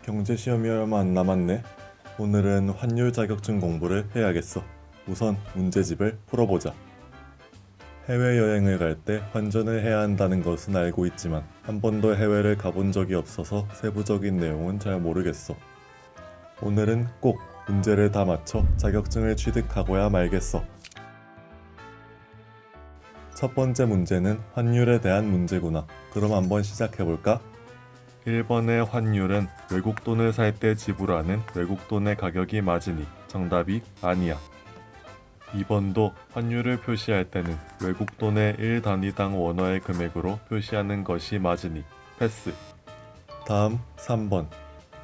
경제 시험이 얼마 안 남았네. 오늘은 환율 자격증 공부를 해야겠어. 우선 문제집을 풀어보자. 해외여행을 갈 때 환전을 해야 한다는 것은 알고 있지만 한 번도 해외를 가본 적이 없어서 세부적인 내용은 잘 모르겠어. 오늘은 꼭 문제를 다 맞춰 자격증을 취득하고야 말겠어. 첫 번째 문제는 환율에 대한 문제구나. 그럼 한번 시작해볼까? 1번의 환율은 외국 돈을 살 때 지불하는 외국 돈의 가격이 맞으니 정답이 아니야. 2번도 환율을 표시할 때는 외국 돈의 1단위당 원화의 금액으로 표시하는 것이 맞으니 패스. 다음 3번.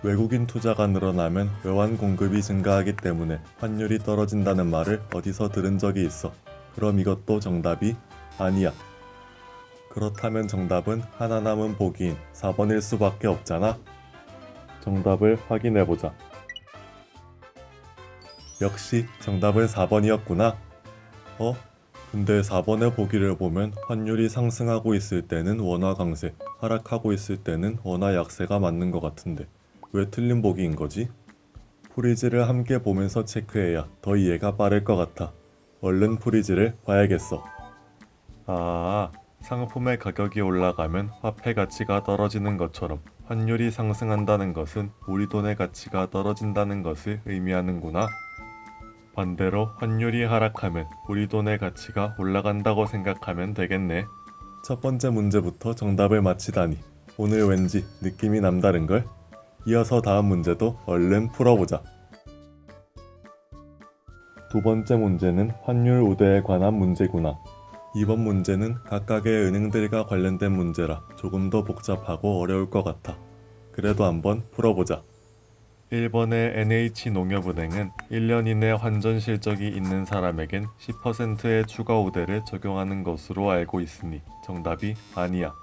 외국인 투자가 늘어나면 외환 공급이 증가하기 때문에 환율이 떨어진다는 말을 어디서 들은 적이 있어. 그럼 이것도 정답이 아니야. 그렇다면 정답은 하나 남은 보기인 4번일 수밖에 없잖아. 정답을 확인해보자. 역시 정답은 4번이었구나. 근데 4번의 보기를 보면 환율이 상승하고 있을 때는 원화 강세, 하락하고 있을 때는 원화 약세가 맞는 것 같은데 왜 틀린 보기인 거지? 프리즈를 함께 보면서 체크해야 더 이해가 빠를 것 같아. 얼른 프리즈를 봐야겠어. 상품의 가격이 올라가면 화폐 가치가 떨어지는 것처럼 환율이 상승한다는 것은 우리 돈의 가치가 떨어진다는 것을 의미하는구나. 반대로 환율이 하락하면 우리 돈의 가치가 올라간다고 생각하면 되겠네. 첫 번째 문제부터 정답을 맞히다니 오늘 왠지 느낌이 남다른걸? 이어서 다음 문제도 얼른 풀어보자. 두 번째 문제는 환율 우대에 관한 문제구나. 이번 문제는 각각의 은행들과 관련된 문제라 조금 더 복잡하고 어려울 것 같아. 그래도 한번 풀어보자. 1번의 NH농협은행은 1년 이내 환전 실적이 있는 사람에겐 10%의 추가 우대를 적용하는 것으로 알고 있으니 정답이 아니야.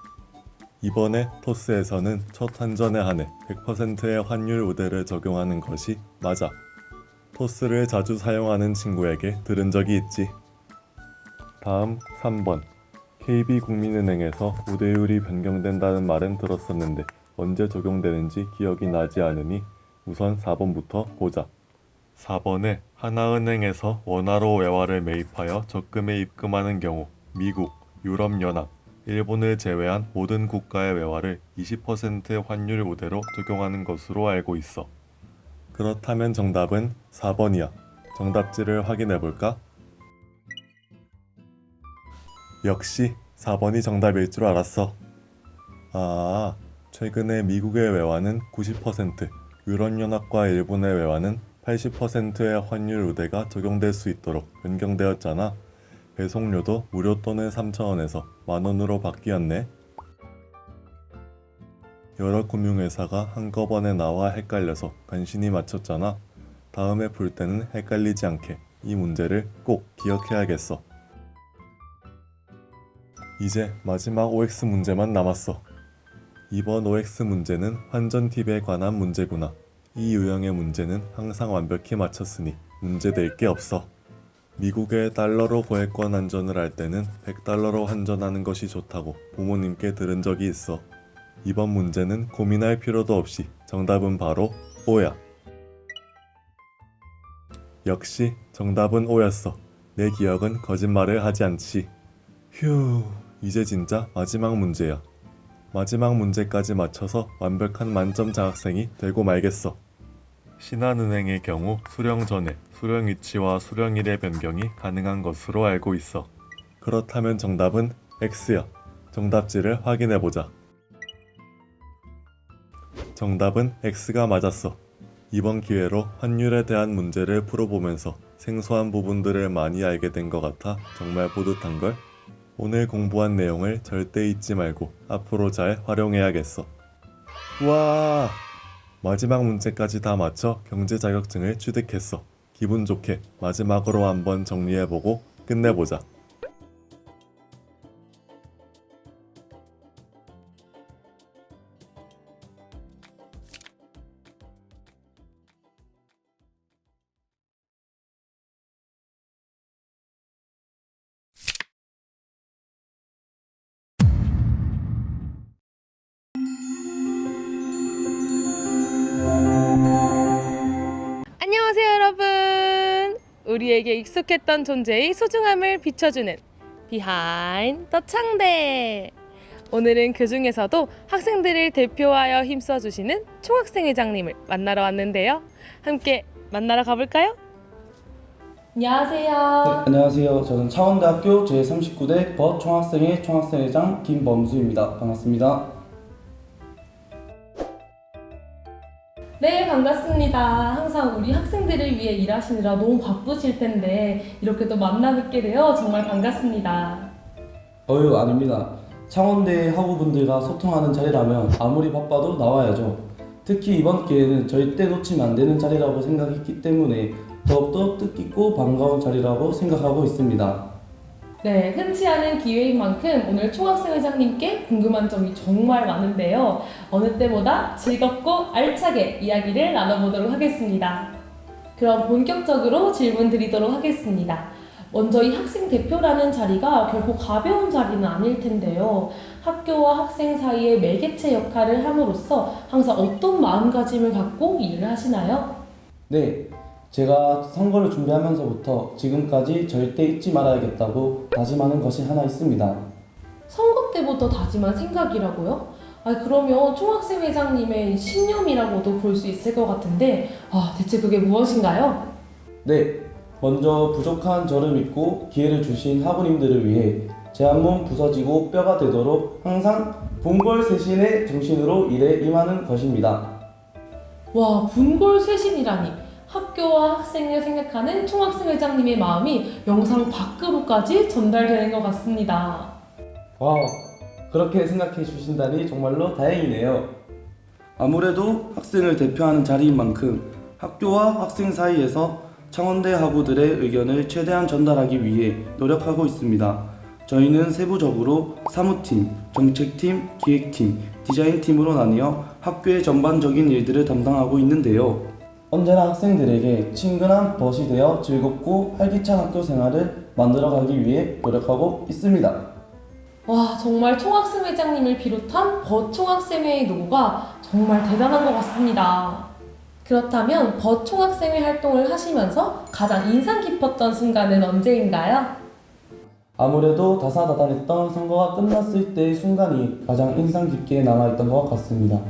2번의 토스에서는 첫 환전에 한해 100%의 환율 우대를 적용하는 것이 맞아. 토스를 자주 사용하는 친구에게 들은 적이 있지. 다음 3번. KB국민은행에서 우대율이 변경된다는 말은 들었었는데 언제 적용되는지 기억이 나지 않으니 우선 4번부터 보자. 4번에 하나은행에서 원화로 외화를 매입하여 적금에 입금하는 경우 미국, 유럽연합, 일본을 제외한 모든 국가의 외화를 20%의 환율 우대로 적용하는 것으로 알고 있어. 그렇다면 정답은 4번이야. 정답지를 확인해볼까? 역시 4번이 정답일 줄 알았어. 최근에 미국의 외화는 90%, 유럽연합과 일본의 외화는 80%의 환율 우대가 적용될 수 있도록 변경되었잖아. 배송료도 무료 또는 3,000원에서 만원으로 바뀌었네. 여러 금융회사가 한꺼번에 나와 헷갈려서 간신히 맞췄잖아. 다음에 풀 때는 헷갈리지 않게 이 문제를 꼭 기억해야겠어. 이제 마지막 OX 문제만 남았어. 이번 OX 문제는 환전 팁에 관한 문제구나. 이 유형의 문제는 항상 완벽히 맞췄으니 문제될 게 없어. 미국의 달러로 거래권 환전을 할 때는 100달러로 환전하는 것이 좋다고 부모님께 들은 적이 있어. 이번 문제는 고민할 필요도 없이 정답은 바로 O야. 역시 정답은 O였어. 내 기억은 거짓말을 하지 않지. 휴, 이제 진짜 마지막 문제야. 마지막 문제까지 맞춰서 완벽한 만점 장학생이 되고 말겠어. 신한은행의 경우 수령 전에 수령 위치와 수령일의 변경이 가능한 것으로 알고 있어. 그렇다면 정답은 X야. 정답지를 확인해보자. 정답은 X가 맞았어. 이번 기회로 환율에 대한 문제를 풀어보면서 생소한 부분들을 많이 알게 된 것 같아 정말 뿌듯한걸? 오늘 공부한 내용을 절대 잊지 말고 앞으로 잘 활용해야겠어. 와! 마지막 문제까지 다 맞춰 경제 자격증을 취득했어. 기분 좋게 마지막으로 한번 정리해보고 끝내보자. 안녕하세요 여러분. 우리에게 익숙했던 존재의 소중함을 비춰주는 비하인드 더 창대. 오늘은 그 중에서도 학생들을 대표하여 힘써주시는 총학생회장님을 만나러 왔는데요. 함께 만나러 가볼까요? 안녕하세요. 네, 안녕하세요. 저는 창원대학교 제39대 버총학생회 총학생회장 김범수입니다. 반갑습니다. 네, 반갑습니다. 항상 우리 학생들을 위해 일하시느라 너무 바쁘실 텐데 이렇게 또 만나 뵙게 되어 정말 반갑습니다. 아닙니다. 창원대 학우분들과 소통하는 자리라면 아무리 바빠도 나와야죠. 특히 이번 기회는 절대 놓치면 안 되는 자리라고 생각했기 때문에 더욱더 뜻깊고 반가운 자리라고 생각하고 있습니다. 네, 흔치 않은 기회인 만큼 오늘 총학생회장님께 궁금한 점이 정말 많은데요. 어느 때보다 즐겁고 알차게 이야기를 나눠보도록 하겠습니다. 그럼 본격적으로 질문 드리도록 하겠습니다. 먼저 이 학생 대표라는 자리가 결코 가벼운 자리는 아닐 텐데요. 학교와 학생 사이의 매개체 역할을 함으로써 항상 어떤 마음가짐을 갖고 일을 하시나요? 네, 제가 선거를 준비하면서부터 지금까지 절대 잊지 말아야겠다고 다짐하는 것이 하나 있습니다. 선거 때부터 다짐한 생각이라고요? 그러면 총학생회장님의 신념이라고도 볼 수 있을 것 같은데 대체 그게 무엇인가요? 네, 먼저 부족한 저를 믿고 기회를 주신 학우님들을 위해 제 한 몸 부서지고 뼈가 되도록 항상 분골쇄신의 정신으로 일에 임하는 것입니다. 와, 분골쇄신이라니. 학교와 학생을 생각하는 총학생회장님의 마음이 영상 밖으로까지 전달되는 것 같습니다. 와, 그렇게 생각해 주신다니 정말로 다행이네요. 아무래도 학생을 대표하는 자리인 만큼 학교와 학생 사이에서 창원대 학우들의 의견을 최대한 전달하기 위해 노력하고 있습니다. 저희는 세부적으로 사무팀, 정책팀, 기획팀, 디자인팀으로 나뉘어 학교의 전반적인 일들을 담당하고 있는데요. 언제나 학생들에게 친근한 벗이 되어 즐겁고 활기찬 학교 생활을 만들어가기 위해 노력하고 있습니다. 와, 정말 총학생회장님을 비롯한 버총학생회의 노고가 정말 대단한 것 같습니다. 그렇다면 버총학생회 활동을 하시면서 가장 인상 깊었던 순간은 언제인가요? 아무래도 다사다난했던 선거가 끝났을 때의 순간이 가장 인상 깊게 남아있던 것 같습니다.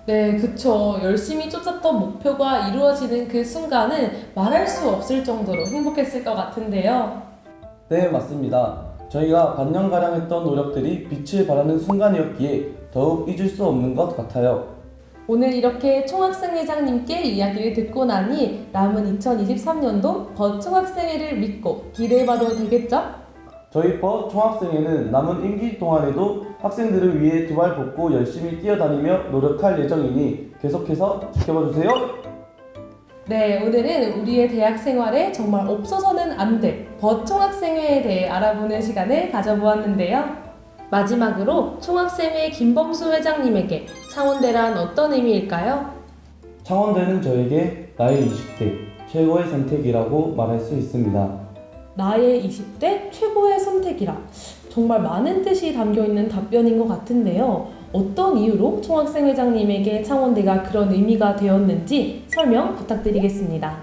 네, 그쵸. 열심히 쫓았던 목표가 이루어지는 그 순간은 말할 수 없을 정도로 행복했을 것 같은데요. 네, 맞습니다. 저희가 반년가량 했던 노력들이 빛을 발하는 순간이었기에 더욱 잊을 수 없는 것 같아요. 오늘 이렇게 총학생회장님께 이야기를 듣고 나니 남은 2023년도 버총학생회를 믿고 기대해봐도 되겠죠? 저희 총학생회는 남은 임기 동안에도 학생들을 위해 두 발 뻗고 열심히 뛰어다니며 노력할 예정이니 계속해서 지켜봐주세요. 네, 오늘은 우리의 대학 생활에 정말 없어서는 안 될 버총학생회에 대해 알아보는 시간을 가져보았는데요. 마지막으로 총학생회 김범수 회장님에게 창원대란 어떤 의미일까요? 창원대는 저에게 나의 20대 최고의 선택이라고 말할 수 있습니다. 나의 20대 최고의 선택이라. 정말 많은 뜻이 담겨있는 답변인 것 같은데요. 어떤 이유로 총학생회장님에게 창원대가 그런 의미가 되었는지 설명 부탁드리겠습니다.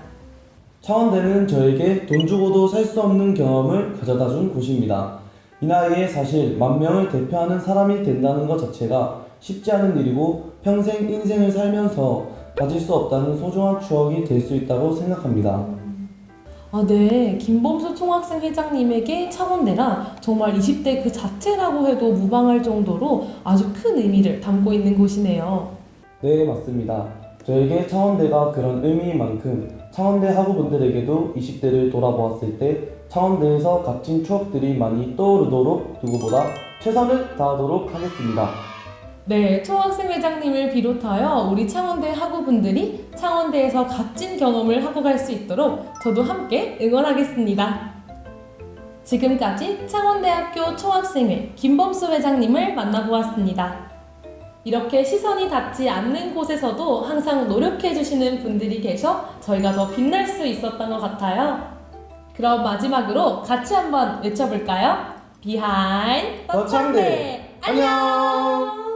창원대는 저에게 돈 주고도 살 수 없는 경험을 가져다 준 곳입니다. 이 나이에 사실 10,000명을 대표하는 사람이 된다는 것 자체가 쉽지 않은 일이고 평생 인생을 살면서 가질 수 없다는 소중한 추억이 될 수 있다고 생각합니다. 네. 김범수 총학생회장님에게 창원대란 정말 20대 그 자체라고 해도 무방할 정도로 아주 큰 의미를 담고 있는 곳이네요. 네, 맞습니다. 저에게 창원대가 그런 의미인 만큼 창원대 학우분들에게도 20대를 돌아보았을 때 창원대에서 값진 추억들이 많이 떠오르도록 누구보다 최선을 다하도록 하겠습니다. 네, 총학생회장님을 비롯하여 우리 창원대 학우분들이 창원대에서 값진 경험을 하고 갈 수 있도록 저도 함께 응원하겠습니다. 지금까지 창원대학교 총학생회 김범수 회장님을 만나보았습니다. 이렇게 시선이 닿지 않는 곳에서도 항상 노력해주시는 분들이 계셔 저희가 더 빛날 수 있었던 것 같아요. 그럼 마지막으로 같이 한번 외쳐볼까요? 비하인드 더 창대! 안녕!